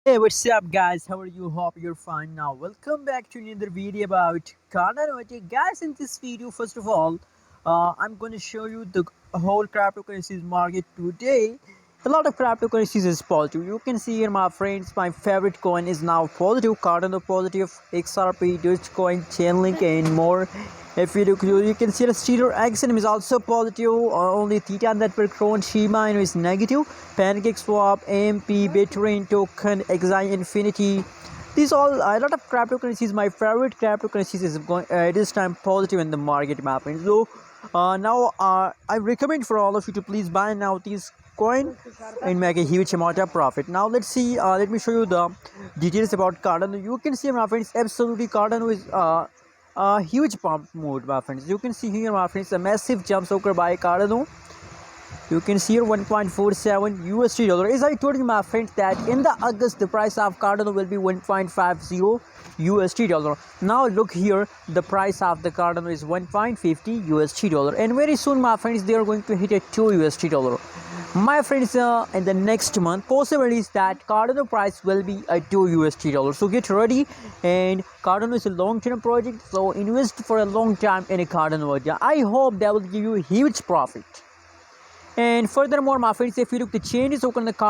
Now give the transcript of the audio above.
Hey, what's up, guys? How are you? Hope you're fine now. Welcome back to another video about Cardano Reality. Guys, in this video, first of all, I'm going to show you the whole cryptocurrencies market today. A lot of cryptocurrencies is positive. You can see here, my friends, my favorite coin is now positive. Cardano positive, XRP, Dogecoin, Chainlink, and more. If you can see the Stellar XM is also positive. Only Theta Network, Tron, Shima Inu is negative. PancakeSwap, AMP, Bitcoin token, Exi Infinity. These all a lot of cryptocurrencies. My favorite cryptocurrencies is going this time positive in the market mapping. So now I recommend for all of you to please buy now these coin and make a huge amount of profit. Now let's see. Let me show you the details about Cardano. You can see, my friends, absolutely Cardano is a huge pump mode, my friends. You can see here, my friends, a massive jump occur by Cardano. You can see here 1.47 USD dollar. As I told you, my friends, that in the August the price of Cardano will be 1.50 USD dollar. Now look here, the price of the Cardano is 1.50 USD dollar, and very soon, my friends, they are going to hit a 2 USD dollar. My friends, in the next month, possibility is that Cardano price will be a 2 USD dollar. So get ready, and Cardano is a long-term project, so invest for a long time in a Cardano. I hope that will give you a huge profit. And furthermore, my friends, if you look the changes open the Cardano